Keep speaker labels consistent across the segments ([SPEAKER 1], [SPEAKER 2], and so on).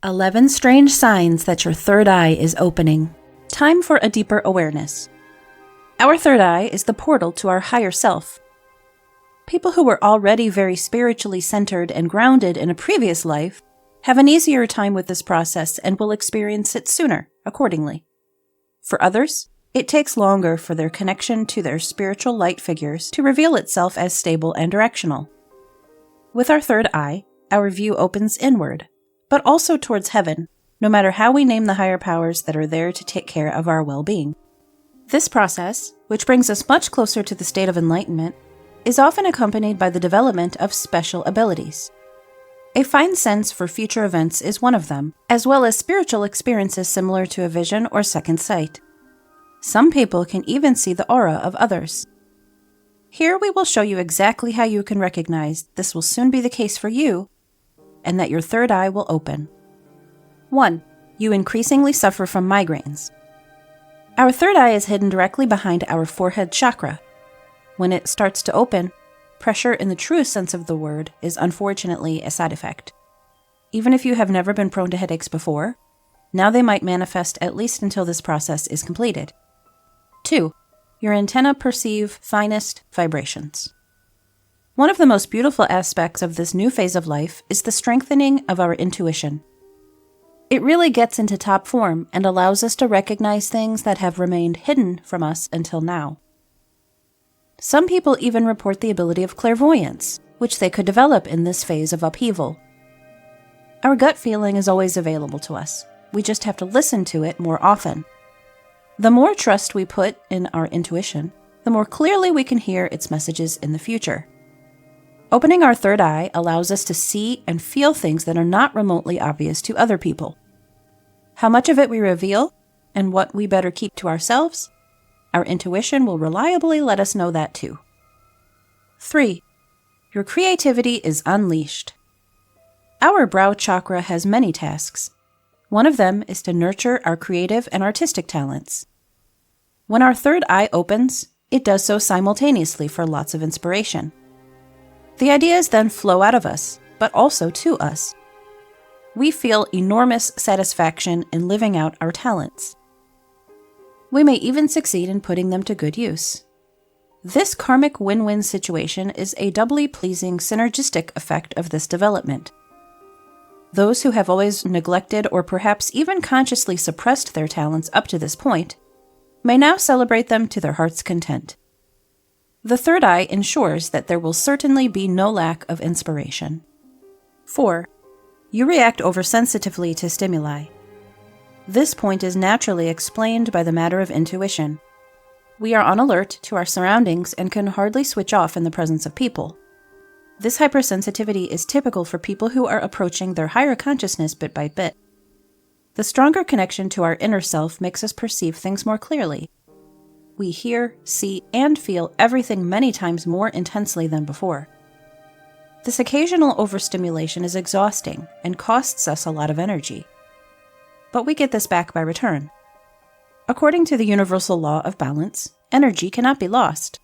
[SPEAKER 1] 11 strange signs that your third eye is opening. Time for a deeper awareness. Our third eye is the portal to our higher self. People who were already very spiritually centered and grounded in a previous life have an easier time with this process and will experience it sooner, accordingly. For others, it takes longer for their connection to their spiritual light figures to reveal itself as stable and directional. With our third eye, our view opens inward, but also towards heaven, no matter how we name the higher powers that are there to take care of our well-being. This process, which brings us much closer to the state of enlightenment, is often accompanied by the development of special abilities. A fine sense for future events is one of them, as well as spiritual experiences similar to a vision or second sight. Some people can even see the aura of others. Here we will show you exactly how you can recognize this will soon be the case for you, and that your third eye will open. 1. You increasingly suffer from migraines. Our third eye is hidden directly behind our forehead chakra. When it starts to open, pressure in the truest sense of the word is unfortunately a side effect. Even if you have never been prone to headaches before, now they might manifest at least until this process is completed. 2. Your antennae perceive finest vibrations. One of the most beautiful aspects of this new phase of life is the strengthening of our intuition. It really gets into top form and allows us to recognize things that have remained hidden from us until now. Some people even report the ability of clairvoyance, which they could develop in this phase of upheaval. Our gut feeling is always available to us. We just have to listen to it more often. The more trust we put in our intuition, the more clearly we can hear its messages in the future. Opening our third eye allows us to see and feel things that are not remotely obvious to other people. How much of it we reveal, and what we better keep to ourselves, our intuition will reliably let us know that too. 3. Your creativity is unleashed. Our brow chakra has many tasks. One of them is to nurture our creative and artistic talents. When our third eye opens, it does so simultaneously for lots of inspiration. The ideas then flow out of us, but also to us. We feel enormous satisfaction in living out our talents. We may even succeed in putting them to good use. This karmic win-win situation is a doubly pleasing synergistic effect of this development. Those who have always neglected or perhaps even consciously suppressed their talents up to this point may now celebrate them to their heart's content. The third eye ensures that there will certainly be no lack of inspiration. 4. You react oversensitively to stimuli. This point is naturally explained by the matter of intuition. We are on alert to our surroundings and can hardly switch off in the presence of people. This hypersensitivity is typical for people who are approaching their higher consciousness bit by bit. The stronger connection to our inner self makes us perceive things more clearly. We hear, see, and feel everything many times more intensely than before. This occasional overstimulation is exhausting and costs us a lot of energy. But we get this back by return. According to the universal law of balance, energy cannot be lost.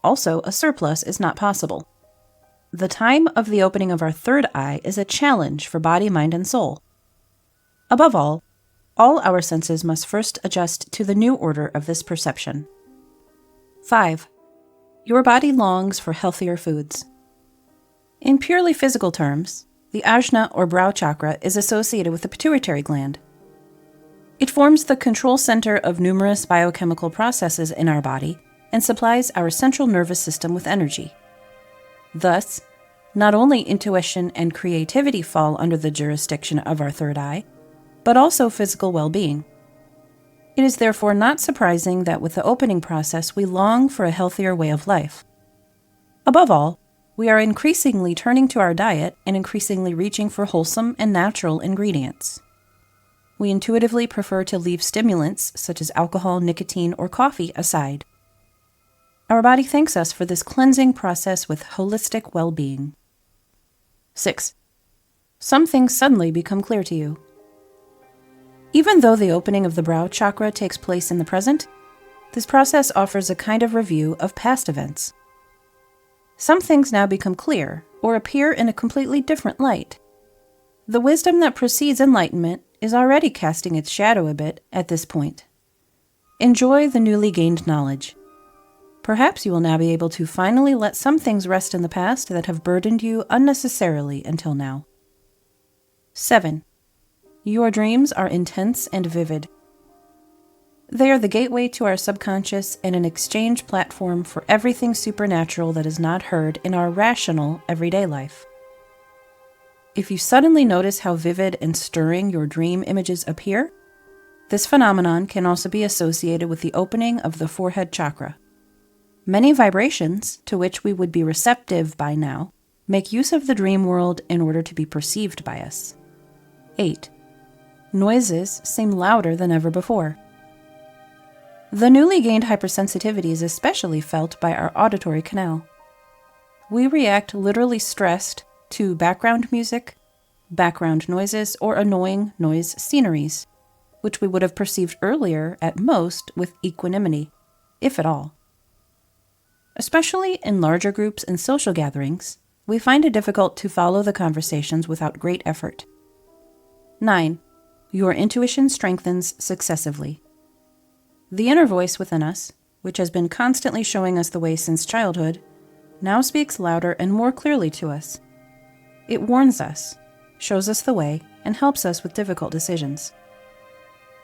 [SPEAKER 1] Also, a surplus is not possible. The time of the opening of our third eye is a challenge for body, mind, and soul. Above all our senses must first adjust to the new order of this perception. 5. Your body longs for healthier foods. In purely physical terms, the ajna or brow chakra is associated with the pituitary gland. It forms the control center of numerous biochemical processes in our body and supplies our central nervous system with energy. Thus, not only intuition and creativity fall under the jurisdiction of our third eye, but also physical well-being. It is therefore not surprising that with the opening process we long for a healthier way of life. Above all, we are increasingly turning to our diet and increasingly reaching for wholesome and natural ingredients. We intuitively prefer to leave stimulants such as alcohol, nicotine, or coffee aside. Our body thanks us for this cleansing process with holistic well-being. 6. Some things suddenly become clear to you. Even though the opening of the brow chakra takes place in the present, this process offers a kind of review of past events. Some things now become clear or appear in a completely different light. The wisdom that precedes enlightenment is already casting its shadow a bit at this point. Enjoy the newly gained knowledge. Perhaps you will now be able to finally let some things rest in the past that have burdened you unnecessarily until now. 7. Your dreams are intense and vivid. They are the gateway to our subconscious and an exchange platform for everything supernatural that is not heard in our rational, everyday life. If you suddenly notice how vivid and stirring your dream images appear, this phenomenon can also be associated with the opening of the forehead chakra. Many vibrations, to which we would be receptive by now, make use of the dream world in order to be perceived by us. 8. Noises seem louder than ever before. The newly gained hypersensitivity is especially felt by our auditory canal. We react literally stressed to background music, background noises, or annoying noise sceneries, which we would have perceived earlier at most with equanimity, if at all. Especially in larger groups and social gatherings, we find it difficult to follow the conversations without great effort. 9. Your intuition strengthens successively. The inner voice within us, which has been constantly showing us the way since childhood, now speaks louder and more clearly to us. It warns us, shows us the way, and helps us with difficult decisions.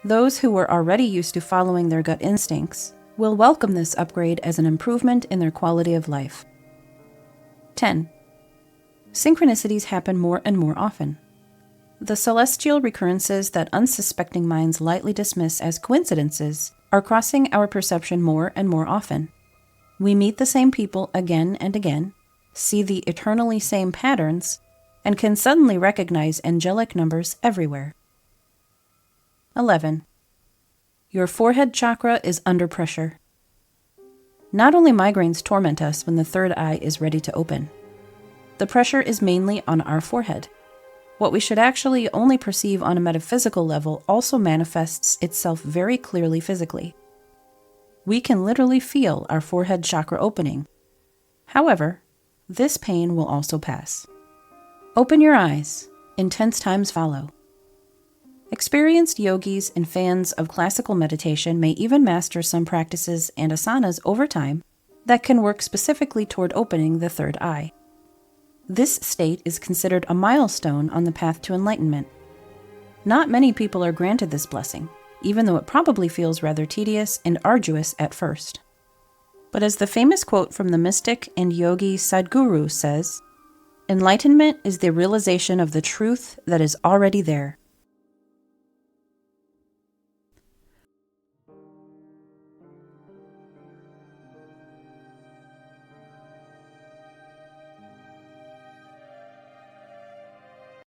[SPEAKER 1] Those who were already used to following their gut instincts will welcome this upgrade as an improvement in their quality of life. 10. Synchronicities happen more and more often. The celestial recurrences that unsuspecting minds lightly dismiss as coincidences are crossing our perception more and more often. We meet the same people again and again, see the eternally same patterns, and can suddenly recognize angelic numbers everywhere. 11. Your forehead chakra is under pressure. Not only migraines torment us when the third eye is ready to open. The pressure is mainly on our forehead. What we should actually only perceive on a metaphysical level also manifests itself very clearly physically. We can literally feel our forehead chakra opening. However, this pain will also pass. Open your eyes. Intense times follow. Experienced yogis and fans of classical meditation may even master some practices and asanas over time that can work specifically toward opening the third eye. This state is considered a milestone on the path to enlightenment. Not many people are granted this blessing, even though it probably feels rather tedious and arduous at first. But as the famous quote from the mystic and yogi Sadhguru says, "Enlightenment is the realization of the truth that is already there.